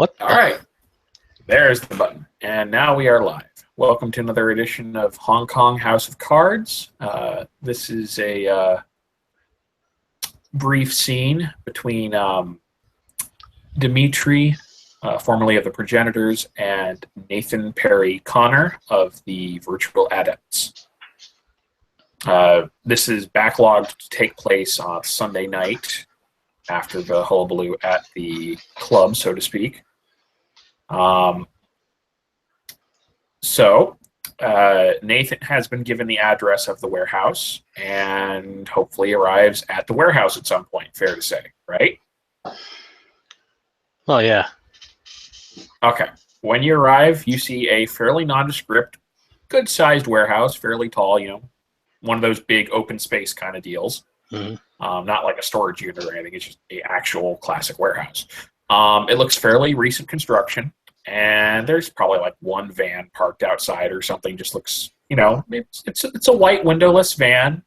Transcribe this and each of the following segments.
What All the? right, there's the button. And now we are live. Welcome to another edition of Hong Kong House of Cards. This is a brief scene between Dimitri, formerly of the Progenitors, and Nathan Perry Connor of the Virtual Adepts. This is backlogged to take place on Sunday night after the hullabaloo at the club, so to speak. Nathan has been given the address of the warehouse and hopefully arrives at the warehouse at some point, fair to say, right? Oh, yeah. Okay. When you arrive, you see a fairly nondescript, good-sized warehouse, fairly tall, one of those big open space kind of deals. Mm-hmm. Not like a storage unit or anything. It's just an actual classic warehouse. It looks fairly recent construction. And there's probably like one van parked outside or something. Just looks, it's a white windowless van.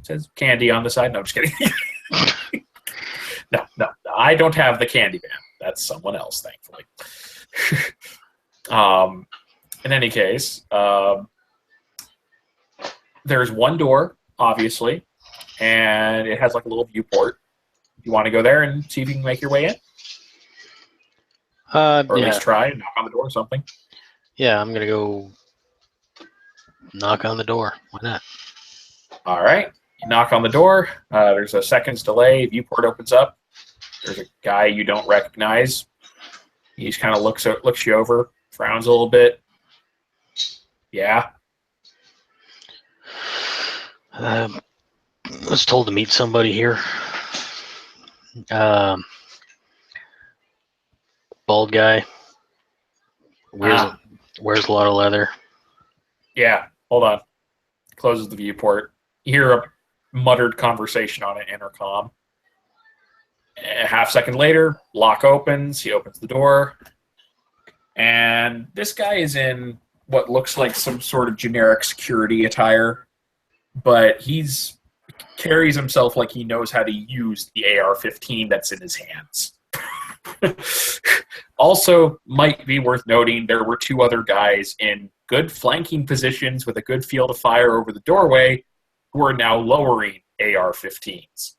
It says candy on the side. No, I'm just kidding. No, I don't have the candy van. That's someone else, thankfully. In any case, there's one door, obviously, and it has like a little viewport. You want to go there and see if you can make your way in? Or at least try and knock on the door or something. Yeah, I'm going to go knock on the door. Why not? All right. You knock on the door. There's a second's delay. Viewport opens up. There's a guy you don't recognize. He just kind of looks you over, frowns a little bit. Yeah. I was told to meet somebody here. Bald guy. Wears a lot of leather. Yeah. Hold on. Closes the viewport. You hear a muttered conversation on an intercom. A half second later, lock opens. He opens the door. And this guy is in what looks like some sort of generic security attire. But he's carries himself like he knows how to use the AR-15 that's in his hands. Also, might be worth noting, there were two other guys in good flanking positions with a good field of fire over the doorway who are now lowering AR-15s.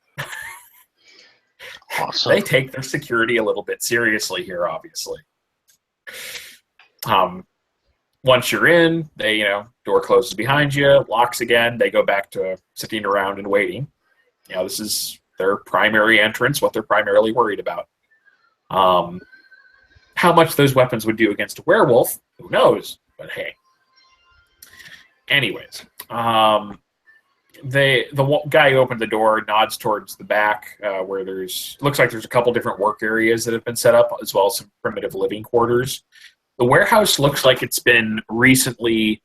Awesome. They take their security a little bit seriously here, obviously. Once you're in, door closes behind you, locks again, they go back to sitting around and waiting. This is their primary entrance, what they're primarily worried about. How much those weapons would do against a werewolf, who knows? But hey. Anyways, the guy who opened the door nods towards the back, where looks like there's a couple different work areas that have been set up, as well as some primitive living quarters. The warehouse looks like it's been recently,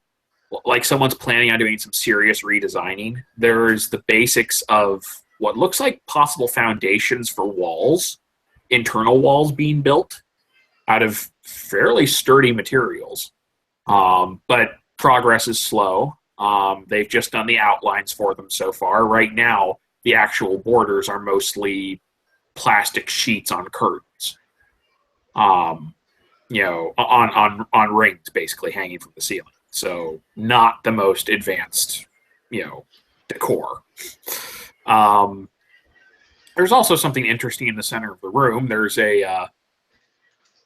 like someone's planning on doing some serious redesigning. There's the basics of what looks like possible foundations for walls, internal walls being built out of fairly sturdy materials. But progress is slow. They've just done the outlines for them so far. Right now, the actual borders are mostly plastic sheets on curtains. On rings, basically hanging from the ceiling. So not the most advanced, decor. There's also something interesting in the center of the room. There's a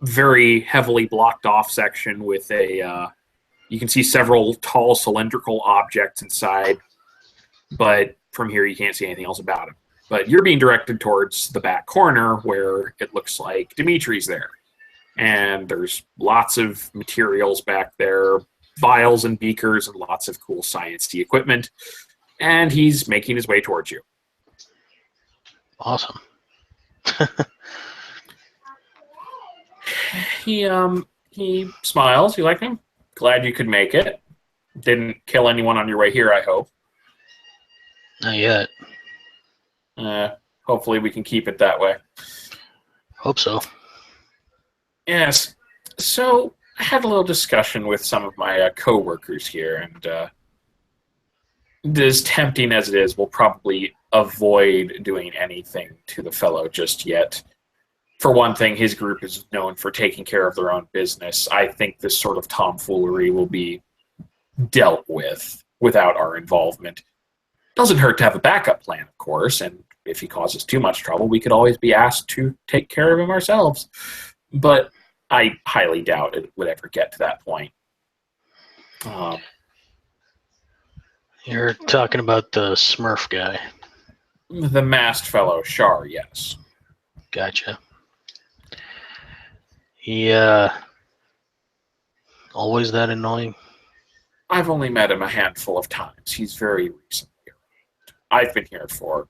very heavily blocked off section with you can see several tall cylindrical objects inside, but from here you can't see anything else about them. But you're being directed towards the back corner where it looks like Dimitri's there. And there's lots of materials back there, vials and beakers and lots of cool science-y equipment. And he's making his way towards you. Awesome. He smiles. You like him? Glad you could make it. Didn't kill anyone on your way here, I hope. Not yet. Hopefully we can keep it that way. Hope so. Yes. So I had a little discussion with some of my co-workers here, and as tempting as it is, we'll probably avoid doing anything to the fellow just yet. For one thing, his group is known for taking care of their own business. I think this sort of tomfoolery will be dealt with without our involvement. Doesn't hurt to have a backup plan, of course, and if he causes too much trouble, we could always be asked to take care of him ourselves. But I highly doubt it would ever get to that point. You're talking about the Smurf guy. The masked fellow, Shar, yes. Gotcha. He, always that annoying? I've only met him a handful of times. He's very recent here. I've been here for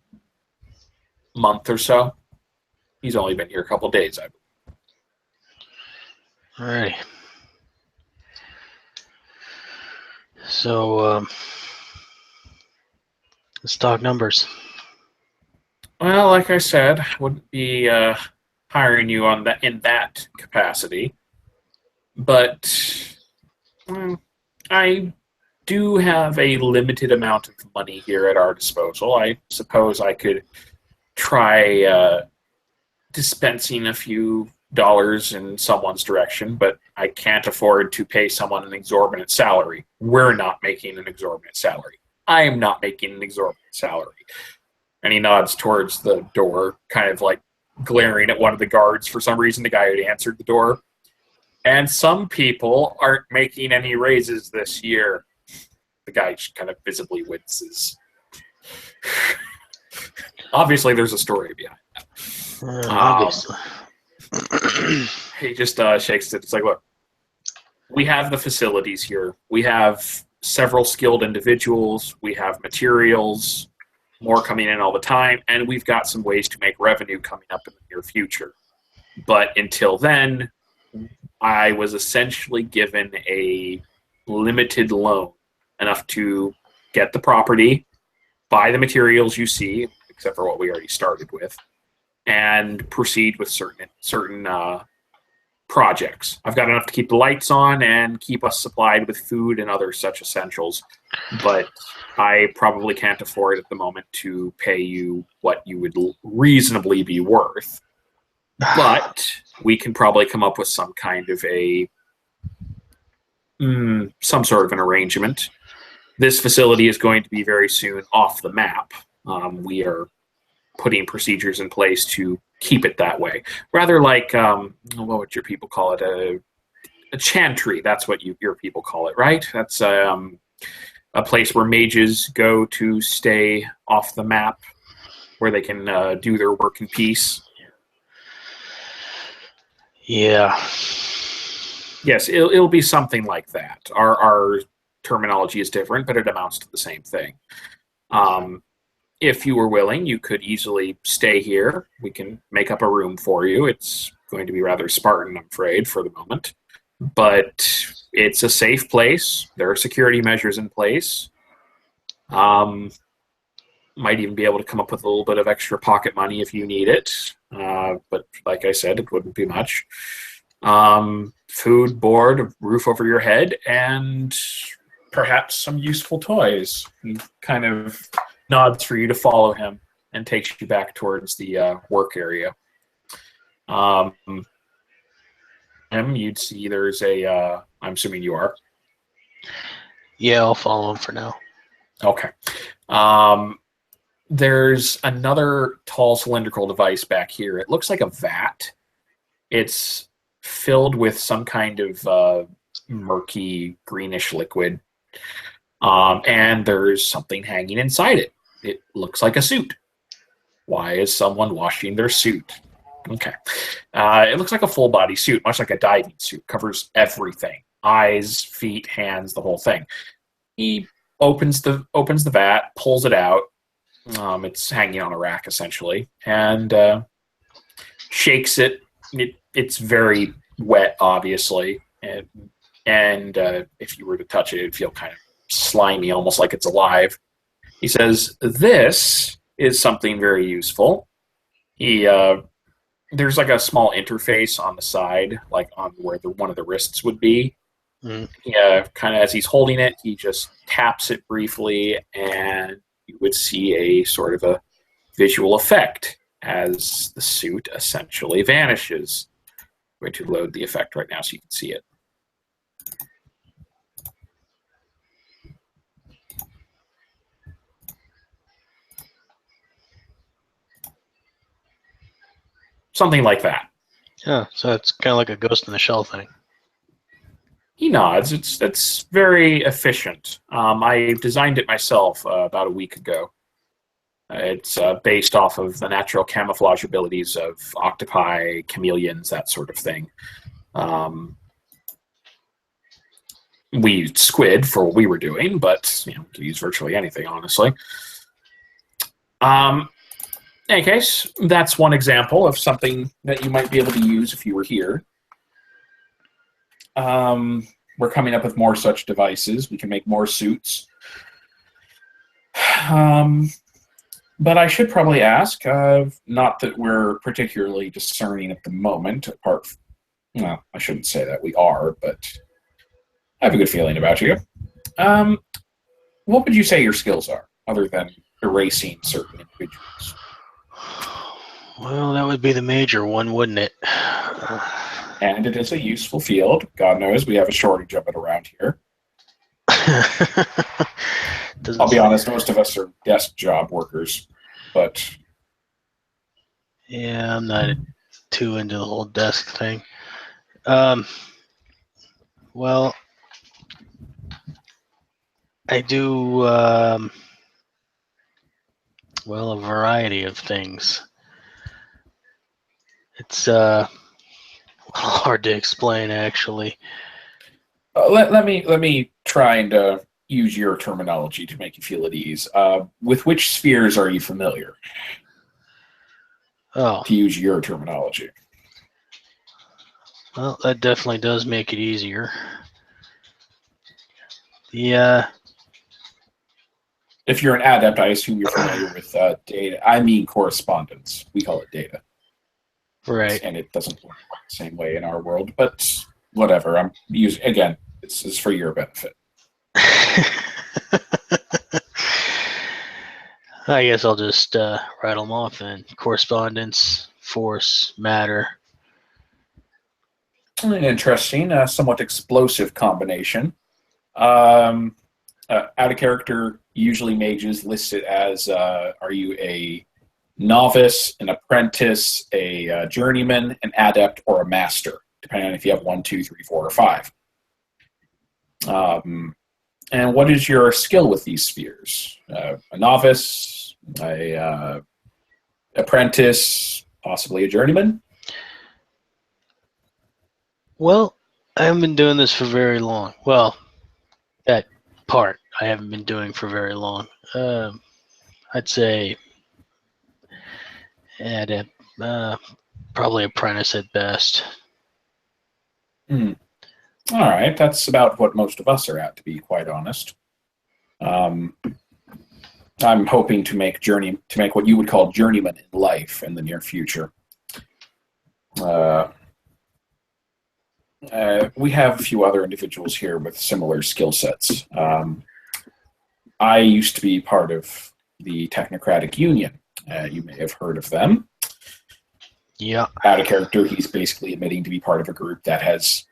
a month or so. He's only been here a couple days, I believe. Alrighty. So, let's talk numbers. Well, like I said, I wouldn't be hiring you in that capacity. But I do have a limited amount of money here at our disposal. I suppose I could try dispensing a few dollars in someone's direction, but I can't afford to pay someone an exorbitant salary. We're not making an exorbitant salary. I am not making an exorbitant salary. And he nods towards the door, kind of like glaring at one of the guards for some reason, the guy who had answered the door. And some people aren't making any raises this year. The guy kind of visibly winces. Obviously, there's a story behind that. Obviously. He just shakes it. It's like, look, we have the facilities here. We have several skilled individuals. We have materials, more coming in all the time, and we've got some ways to make revenue coming up in the near future. But until then, I was essentially given a limited loan, enough to get the property, buy the materials you see, except for what we already started with, and proceed with certain projects. I've got enough to keep the lights on and keep us supplied with food and other such essentials, but I probably can't afford at the moment to pay you what you would reasonably be worth. But we can probably come up with some kind of some sort of an arrangement. This facility is going to be very soon off the map. We are putting procedures in place to keep it that way. Rather like, what would your people call it? A chantry. That's what your people call it, right? That's a place where mages go to stay off the map, where they can do their work in peace. Yeah. Yes, it'll be something like that. Our terminology is different, but it amounts to the same thing. If you were willing, you could easily stay here. We can make up a room for you. It's going to be rather Spartan, I'm afraid, for the moment. But it's a safe place. There are security measures in place. Might even be able to come up with a little bit of extra pocket money if you need it. But like I said, it wouldn't be much. Food, board, a roof over your head, and perhaps some useful toys. He kind of nods for you to follow him and takes you back towards the work area. You'd see there's a, I'm assuming you are. Yeah, I'll follow him for now. Okay. There's another tall cylindrical device back here. It looks like a vat. It's filled with some kind of murky greenish liquid. And there's something hanging inside it. It looks like a suit. Why is someone washing their suit? Okay. It looks like a full body suit, much like a diving suit. Covers everything. Eyes, feet, hands, the whole thing. He opens the vat, pulls it out. It's hanging on a rack, essentially, and shakes it. It's very wet, obviously, and if you were to touch it, it'd feel kind of slimy, almost like it's alive. He says, "This is something very useful." There's like a small interface on the side, like on where one of the wrists would be. Yeah, kind of as he's holding it, he just taps it briefly, and you would see a sort of a visual effect. as the suit essentially vanishes. I'm going to load the effect right now so you can see it. Something like that. Yeah, so it's kind of like a Ghost in the Shell thing. He nods. It's very efficient. I designed it myself about a week ago. It's based off of the natural camouflage abilities of octopi, chameleons, that sort of thing. We used squid for what we were doing, but we could use virtually anything, honestly. In any case, that's one example of something that you might be able to use if you were here. We're coming up with more such devices. We can make more suits. But I should probably ask, not that we're particularly discerning at the moment, well, I shouldn't say that we are, but I have a good feeling about you. What would you say your skills are, other than erasing certain individuals? Well, that would be the major one, wouldn't it? And it is a useful field. God knows we have a shortage of it around here. I'll be honest, most of us are desk job workers, but... Yeah, I'm not too into the whole desk thing. Well, I do, a variety of things. It's hard to explain, actually. Let me try and use your terminology to make you feel at ease. With which spheres are you familiar? Oh. To use your terminology. Well, that definitely does make it easier. If you're an adept, I assume you're familiar with data. I mean correspondence. We call it data. Right. And it doesn't work the same way in our world, but whatever. I'm using, again, this is for your benefit. I guess I'll just rattle them off then. Correspondence, force, matter. An interesting, somewhat explosive combination. Out of character, usually mages list it as, are you a novice, an apprentice, a journeyman, an adept, or a master, depending on if you have 1, 2, 3, 4, or 5. And what is your skill with these spheres? A novice, a apprentice, possibly a journeyman? Well, I haven't been doing this for very long. Well, that part I haven't been doing for very long. I'd say adept, probably apprentice at best. All right, that's about what most of us are at, to be quite honest. I'm hoping to make what you would call journeyman in life in the near future. We have a few other individuals here with similar skill sets. I used to be part of the Technocratic Union. You may have heard of them. Yeah. Out of character, he's basically admitting to be part of a group that has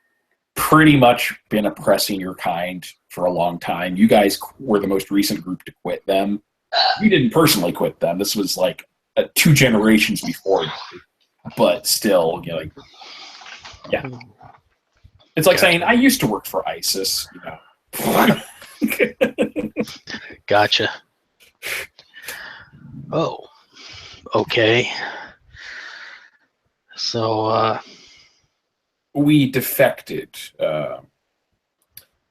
pretty much been oppressing your kind for a long time. You guys were the most recent group to quit them. You didn't personally quit them. This was like 2 generations before you. But still, yeah. It's like saying, I used to work for ISIS, Gotcha. Oh, okay. So, we defected.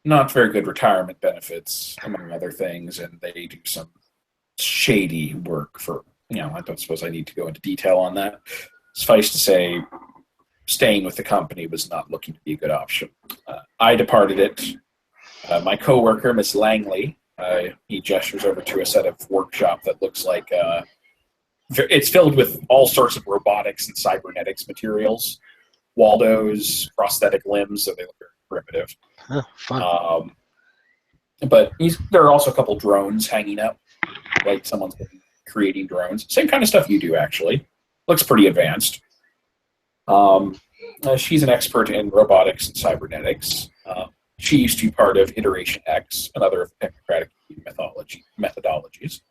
Not very good retirement benefits, among other things, and they do some shady work for, I don't suppose I need to go into detail on that. Suffice to say, staying with the company was not looking to be a good option. I departed it. My coworker, Miss Langley, he gestures over to a set of workshop that looks like it's filled with all sorts of robotics and cybernetics materials. Waldo's prosthetic limbs, so they look very primitive. Oh, fun. But there are also a couple drones hanging up, like someone's been creating drones. Same kind of stuff you do, actually. looks pretty advanced. She's an expert in robotics and cybernetics. She used to be part of Iteration X, another technocratic methodologies.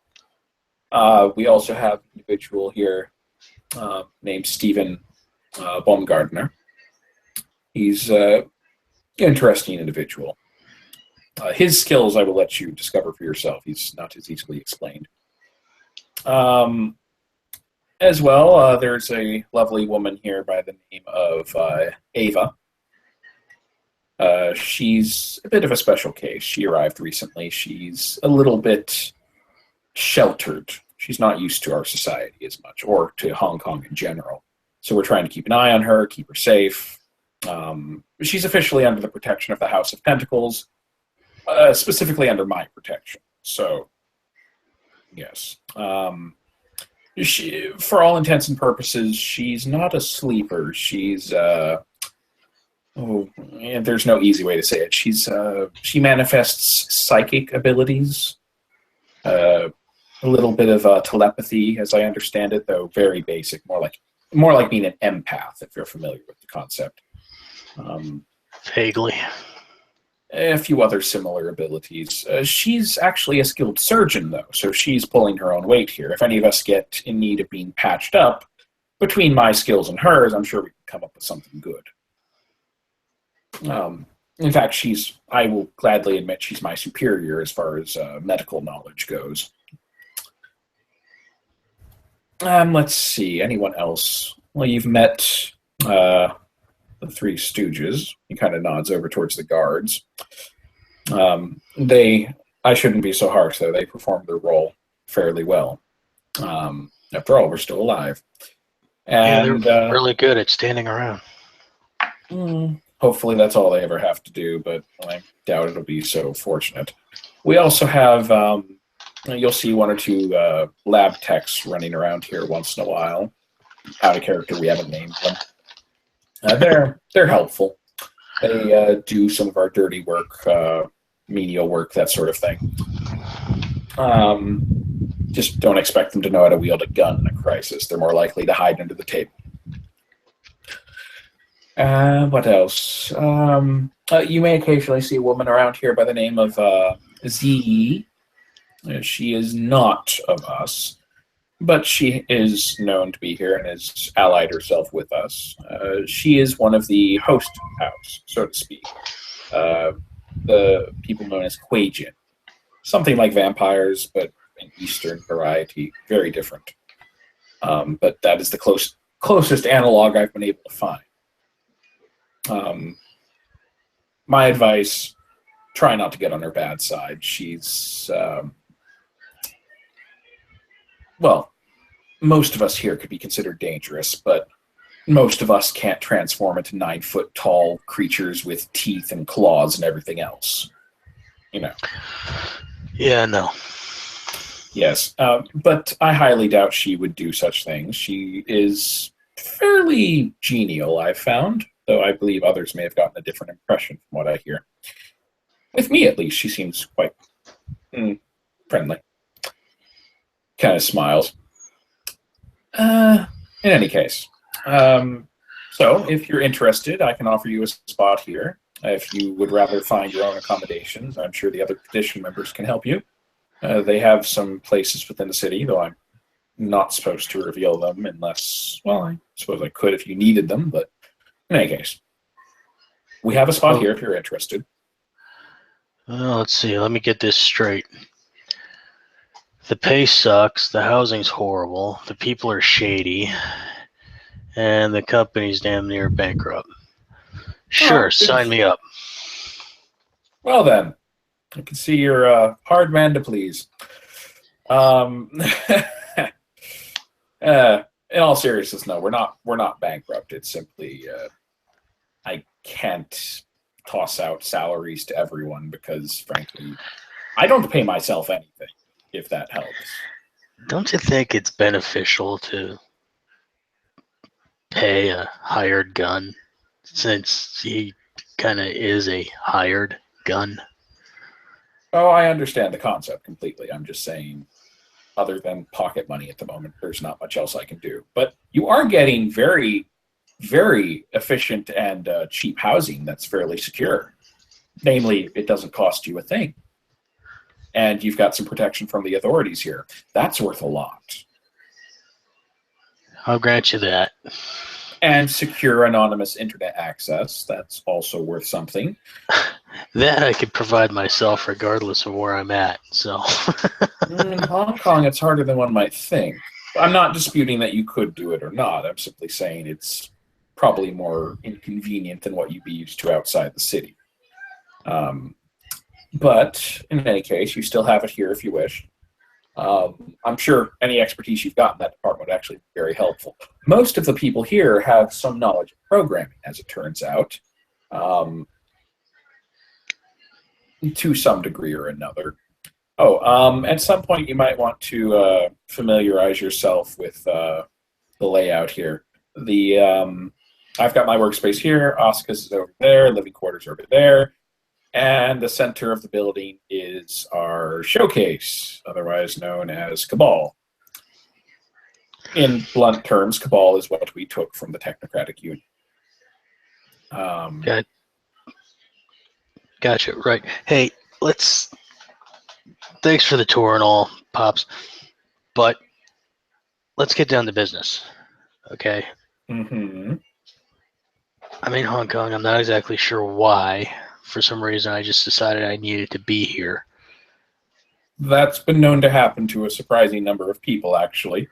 We also have an individual here named Stephen Baumgartner. He's an interesting individual. His skills I will let you discover for yourself. He's not as easily explained. As well, there's a lovely woman here by the name of Ava. She's a bit of a special case. She arrived recently. She's a little bit sheltered. She's not used to our society as much, or to Hong Kong in general. So we're trying to keep an eye on her, keep her safe. She's officially under the protection of the House of Pentacles, specifically under my protection. So, yes. For all intents and purposes, she's not a sleeper. She's there's no easy way to say it. She manifests psychic abilities, a little bit of telepathy, as I understand it, though very basic, more like being an empath, if you're familiar with the concept. Vaguely. A few other similar abilities. She's actually a skilled surgeon, though, so she's pulling her own weight here. If any of us get in need of being patched up, between my skills and hers, I'm sure we can come up with something good. In fact, I will gladly admit she's my superior as far as medical knowledge goes. Let's see, anyone else? Well, you've met the Three Stooges. He kind of nods over towards the guards. I shouldn't be so harsh, though. They performed their role fairly well. After all, we're still alive. And they're really good at standing around. Hopefully that's all they ever have to do, but I doubt it'll be so fortunate. We also have, you'll see one or two lab techs running around here once in a while. Out of character, we haven't named them. They're helpful. They do some of our dirty work, menial work, that sort of thing. Just don't expect them to know how to wield a gun in a crisis. They're more likely to hide under the table. What else? You may occasionally see a woman around here by the name of Ziyi. She is not of us, but she is known to be here and has allied herself with us. She is one of the host house, so to speak. The people known as Kuei-jin. Something like vampires, but an Eastern variety. Very different. But that is the closest analog I've been able to find. My advice, try not to get on her bad side. She's, well, most of us here could be considered dangerous, but most of us can't transform into 9-foot-tall creatures with teeth and claws and everything else. You know. Yeah, no. Yes, but I highly doubt she would do such things. She is fairly genial, I've found, though I believe others may have gotten a different impression from what I hear. With me, at least, she seems quite friendly. Kind of smiles. In any case, so if you're interested, I can offer you a spot here. If you would rather find your own accommodations, I'm sure the other Petition members can help you. They have some places within the city, though I'm not supposed to reveal them unless, well, I suppose I could if you needed them, but in any case, we have a spot here if you're interested. Well, let's see. Let me get this straight. The pay sucks, the housing's horrible, the people are shady, and the company's damn near bankrupt. Sure, sign me up. Well then, I can see you're a hard man to please. In all seriousness, no, we're not bankrupt. It's simply I can't toss out salaries to everyone because, frankly, I don't pay myself anything, if that helps. Don't you think it's beneficial to pay a hired gun since he kind of is a hired gun? Oh, I understand the concept completely. I'm just saying other than pocket money at the moment. There's not much else I can do. But you are getting very, very efficient and cheap housing that's fairly secure. Namely, it doesn't cost you a thing. And you've got some protection from the authorities here. That's worth a lot. I'll grant you that. And secure anonymous internet access. That's also worth something. That I could provide myself regardless of where I'm at. So In Hong Kong, it's harder than one might think. I'm not disputing that you could do it or not. I'm simply saying it's probably more inconvenient than what you'd be used to outside the city. But in any case, you still have it here if you wish. I'm sure any expertise you've got in that department would actually be very helpful. Most of the people here have some knowledge of programming, as it turns out, to some degree or another. At some point you might want to familiarize yourself with the layout here. I've got my workspace here, Oscus is over there, living quarters are over there, and the center of the building is our showcase, otherwise known as Cabal. In blunt terms, Cabal is what we took from the Technocratic Union. Gotcha. Right. Hey, thanks for the tour and all, Pops, but let's get down to business, okay? Mm-hmm. I'm in Hong Kong. I'm not exactly sure why. For some reason, I just decided I needed to be here. That's been known to happen to a surprising number of people, actually.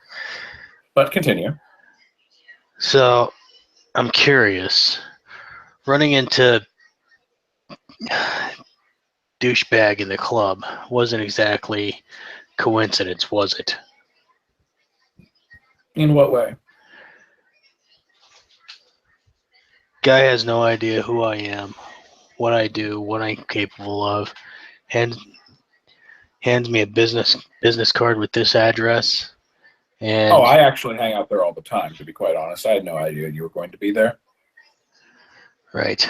But continue. So, I'm curious. Running into douchebag in the club wasn't exactly coincidence, was it? In what way? Guy has no idea who I am, what I do, what I'm capable of. Hands me a business card with this address. And I actually hang out there all the time, to be quite honest. I had no idea you were going to be there. Right.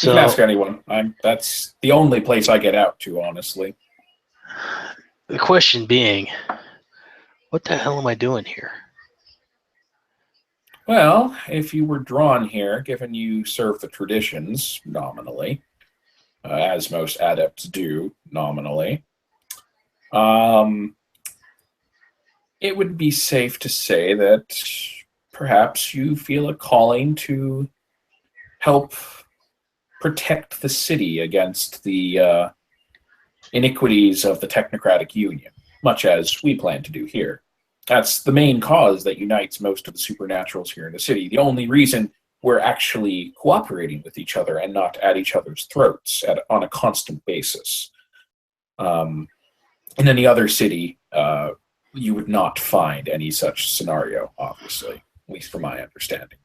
You can ask anyone. That's the only place I get out to, honestly. The question being, what the hell am I doing here? Well, if you were drawn here, given you serve the traditions nominally, as most adepts do nominally, it would be safe to say that perhaps you feel a calling to help protect the city against the iniquities of the Technocratic Union, much as we plan to do here. That's the main cause that unites most of the supernaturals here in the city. The only reason we're actually cooperating with each other and not at each other's throats on a constant basis. In any other city, you would not find any such scenario, obviously, at least from my understanding.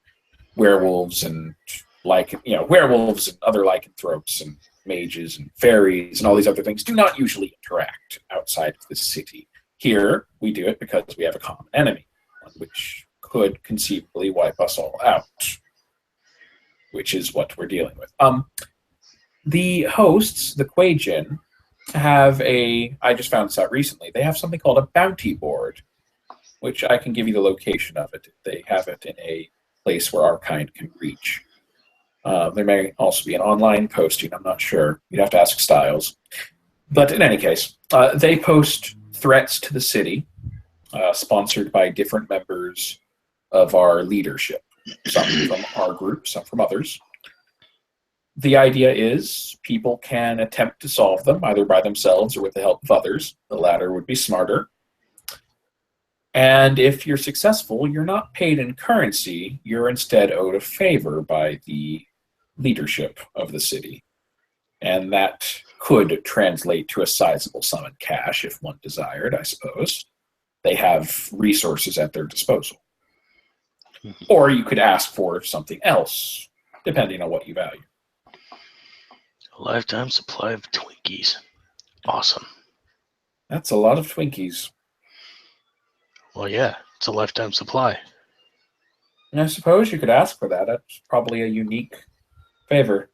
Werewolves and werewolves and other lycanthropes and mages and fairies and all these other things do not usually interact outside of the city. Here, we do it because we have a common enemy, which could conceivably wipe us all out, which is what we're dealing with. The hosts, the Kuei-jin, I just found this out recently, they have something called a bounty board, which I can give you the location of it. They have it in a place where our kind can reach. There may also be an online posting, I'm not sure. You'd have to ask Styles. But in any case, they post threats to the city, sponsored by different members of our leadership, some from our group, some from others. The idea is people can attempt to solve them either by themselves or with the help of others. The latter would be smarter. And if you're successful, you're not paid in currency. You're instead owed a favor by the leadership of the city. And that could translate to a sizable sum in cash if one desired, I suppose. They have resources at their disposal. Or you could ask for something else, depending on what you value. A lifetime supply of Twinkies. Awesome. That's a lot of Twinkies. Well, yeah, it's a lifetime supply. And I suppose you could ask for that. That's probably a unique favor.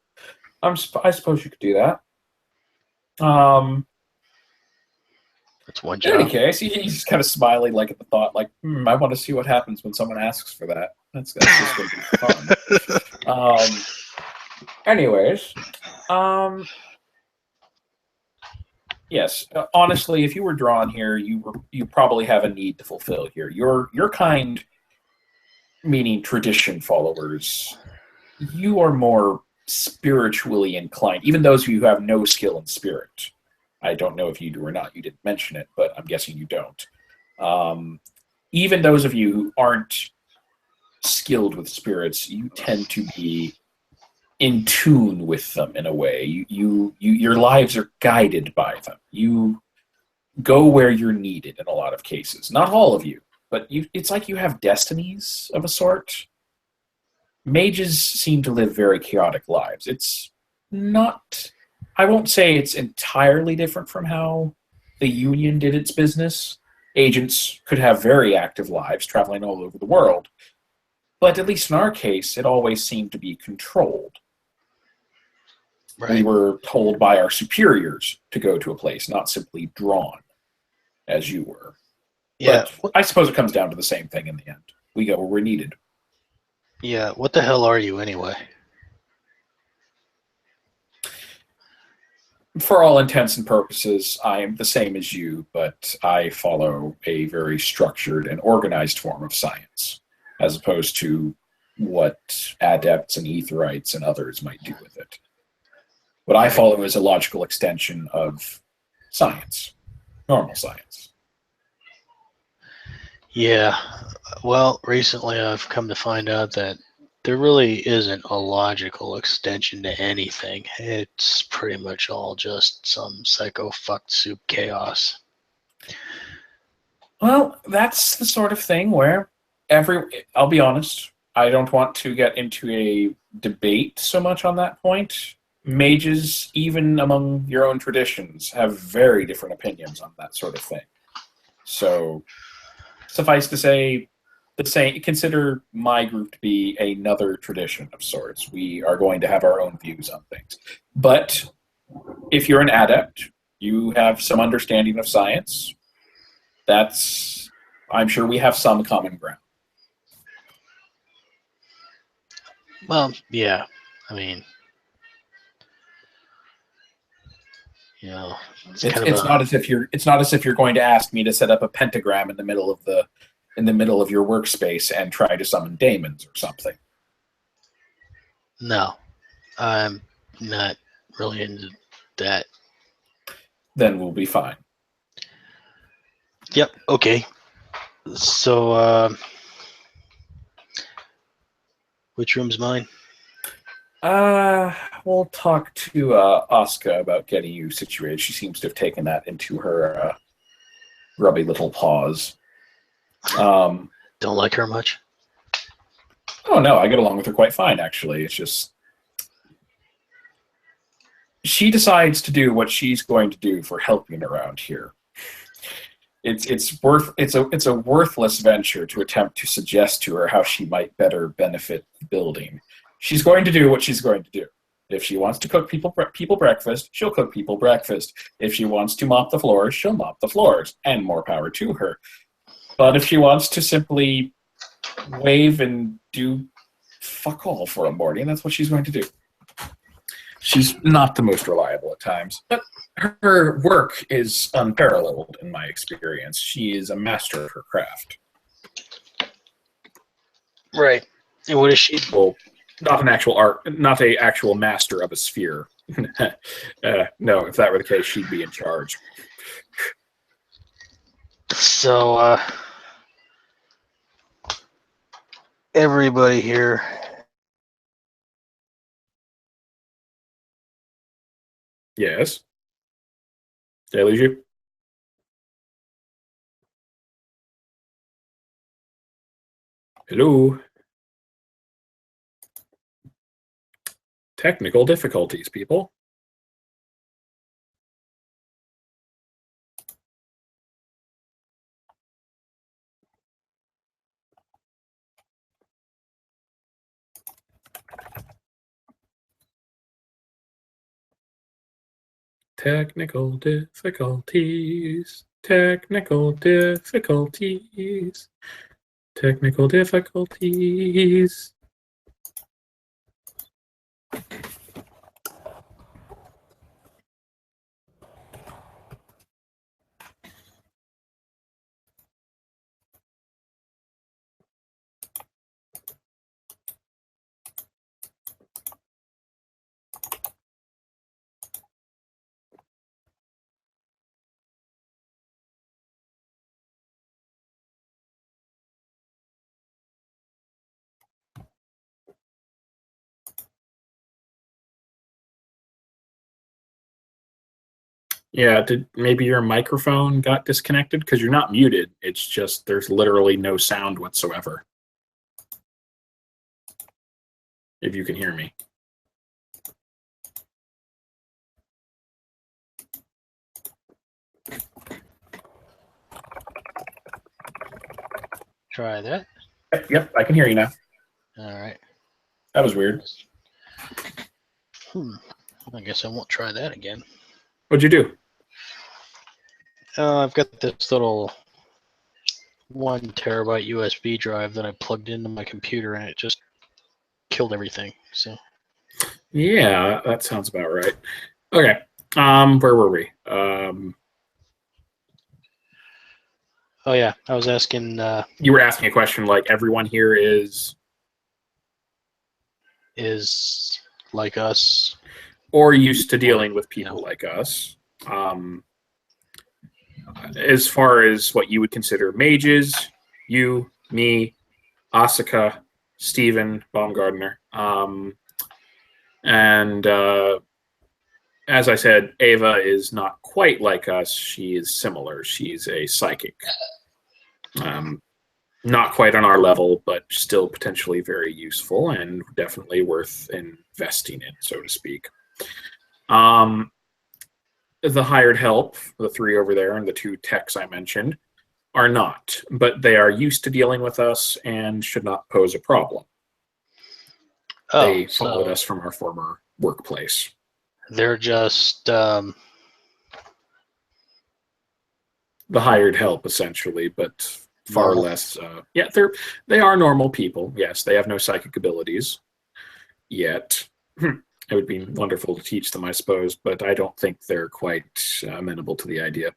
I suppose you could do that. That's one In any job. case, he's just kind of smiling, like at the thought, like, I want to see what happens when someone asks for that. That's just going to be fun. Anyways, yes. Honestly, if you were drawn here, you probably have a need to fulfill here. Your kind, meaning tradition followers, you are more spiritually inclined. Even those of you who have no skill in spirit. I don't know if you do or not. You didn't mention it, but I'm guessing you don't. Even those of you who aren't skilled with spirits, you tend to be in tune with them in a way. Your lives are guided by them. You go where you're needed in a lot of cases. Not all of you, but it's like you have destinies of a sort. Mages seem to live very chaotic lives. It's not... I won't say it's entirely different from how the Union did its business. Agents could have very active lives traveling all over the world. But at least in our case, it always seemed to be controlled. Right. We were told by our superiors to go to a place, not simply drawn, as you were. Yeah. But I suppose it comes down to the same thing in the end. We go where we're needed. Yeah. What the hell are you anyway? For all intents and purposes, I am the same as you, but I follow a very structured and organized form of science, as opposed to what adepts and etherites and others might do with it. What I follow is a logical extension of science, normal science. Yeah. Well, recently I've come to find out that there really isn't a logical extension to anything. It's pretty much all just some psycho fucked soup chaos. Well, that's the sort of thing where I'll be honest, I don't want to get into a debate so much on that point. Mages, even among your own traditions, have very different opinions on that sort of thing. So, suffice to say, consider my group to be another tradition of sorts. We are going to have our own views on things. But if you're an adept, you have some understanding of science, I'm sure we have some common ground. Well, yeah. I mean, you know, It's not as if you're going to ask me to set up a pentagram in the middle of your workspace and try to summon daemons or something. No, I'm not really into that. Then we'll be fine. Yep. Okay. So, which room's mine? We'll talk to Asuka about getting you situated. She seems to have taken that into her grubby little paws. Don't like her much. Oh no, I get along with her quite fine, actually. It's just she decides to do what she's going to do for helping around here. It's a worthless venture to attempt to suggest to her how she might better benefit the building. She's going to do what she's going to do. If she wants to cook people breakfast, she'll cook people breakfast. If she wants to mop the floors, she'll mop the floors, and more power to her. But if she wants to simply wave and do fuck all for a morning, that's what she's going to do. She's not the most reliable at times, but her work is unparalleled in my experience. She is a master of her craft. Right. And what is she? Well, not an actual master of a sphere. No, if that were the case, she'd be in charge. So, everybody here. Yes. Did I lose you? Hello? Technical difficulties, people. Technical difficulties. Technical difficulties. Technical difficulties. Yeah, did maybe your microphone got disconnected? Because you're not muted. It's just there's literally no sound whatsoever. If you can hear me. Try that. Yep, I can hear you now. All right. That was weird. I guess I won't try that again. What'd you do? I've got this little 1 terabyte USB drive that I plugged into my computer, and it just killed everything. So Yeah, that sounds about right. Okay. Where were we? oh yeah, I was asking You were asking a question like everyone here is like us. or used to dealing with people like us. As far as what you would consider mages, you, me, Asuka, Stephen Baumgardner, and as I said, Ava is not quite like us. She is similar. She's a psychic. Not quite on our level, but still potentially very useful and definitely worth investing in, so to speak. The hired help, the 3 over there and the 2 techs I mentioned, are not, but they are used to dealing with us and should not pose a problem. They followed us from our former workplace. They're just the hired help, essentially, but far normal. less. Yeah, they are normal people. Yes, they have no psychic abilities yet. It would be wonderful to teach them, I suppose, but I don't think they're quite amenable to the idea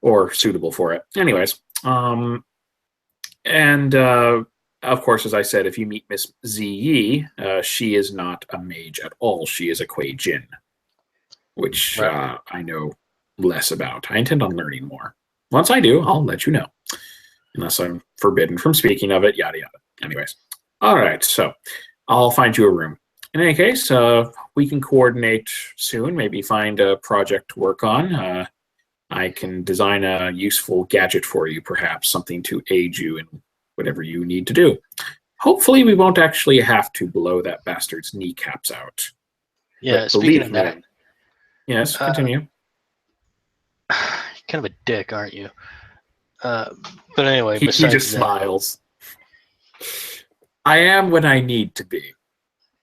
or suitable for it. Anyways, and of course, as I said, if you meet Miss Ziyi, she is not a mage at all. She is a Kuei Jin, which Right. I know less about. I intend on learning more. Once I do, I'll let you know. Unless I'm forbidden from speaking of it, yada, yada. Anyways. All right, so I'll find you a room. In any case, we can coordinate soon, maybe find a project to work on. I can design a useful gadget for you, perhaps, something to aid you in whatever you need to do. Hopefully, we won't actually have to blow that bastard's kneecaps out. Yeah, But speaking believe of that, me, yes, continue. kind of a dick, aren't you? But anyway, He besides just that, smiles. I am when I need to be.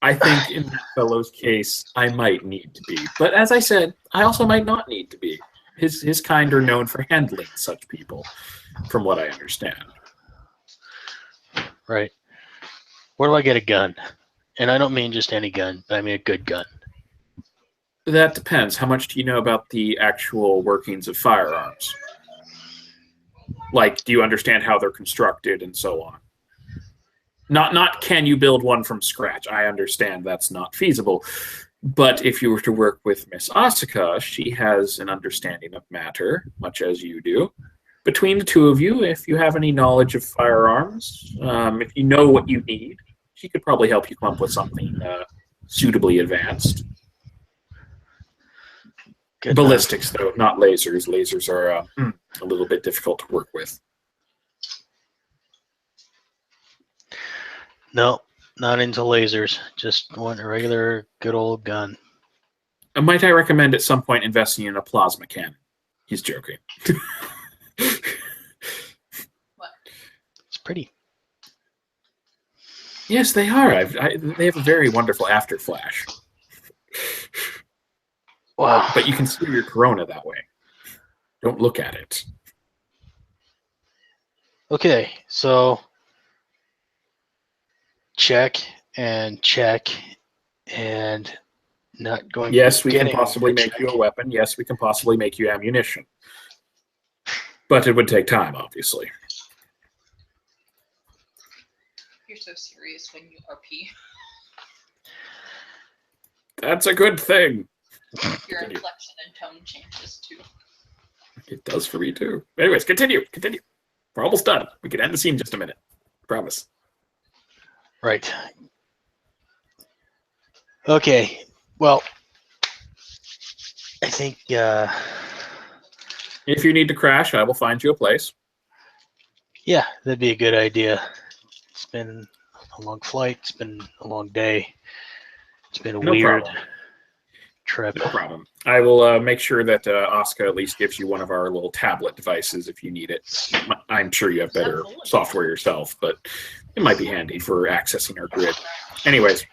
I think in that fellow's case, I might need to be. But as I said, I also might not need to be. His kind are known for handling such people, from what I understand. right? Where do I get a gun? And I don't mean just any gun, but I mean a good gun. That depends. How much do you know about the actual workings of firearms? Like, do you understand how they're constructed and so on? Not can you build one from scratch? I understand that's not feasible. But if you were to work with Miss Asuka, she has an understanding of matter, much as you do. Between the 2 of you, if you have any knowledge of firearms, if you know what you need, she could probably help you come up with something suitably advanced. Good Ballistics, though, not lasers. Lasers are a little bit difficult to work with. No, not into lasers. Just want a regular, good old gun. Might I recommend at some point investing in a plasma cannon? He's joking. It's pretty. Yes, they are. They have a very wonderful after flash. Wow. But you can see your corona that way. Don't look at it. Okay, so check and not going. Yes, we can getting possibly a make check. you a weapon. Yes, we can possibly make you ammunition. But it would take time, obviously. You're so serious when you RP. That's a good thing. Your Continue. inflection and tone changes too. It does for me too. Anyways, continue. We're almost done. We can end the scene in just a minute. Promise. Right. Okay. Well, I think If you need to crash, I will find you a place. yeah, that'd be a good idea. It's been a long flight. It's been a long day. It's been a No weird problem. trip. No problem. I will make sure that Asuka at least gives you one of our little tablet devices if you need it. I'm sure you have better software yourself, but it might be handy for accessing our grid. Anyways,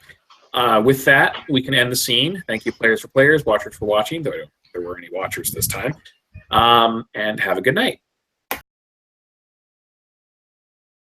with that, we can end the scene. Thank you, players for players, watchers for watching, though there weren't any watchers this time. And have a good night.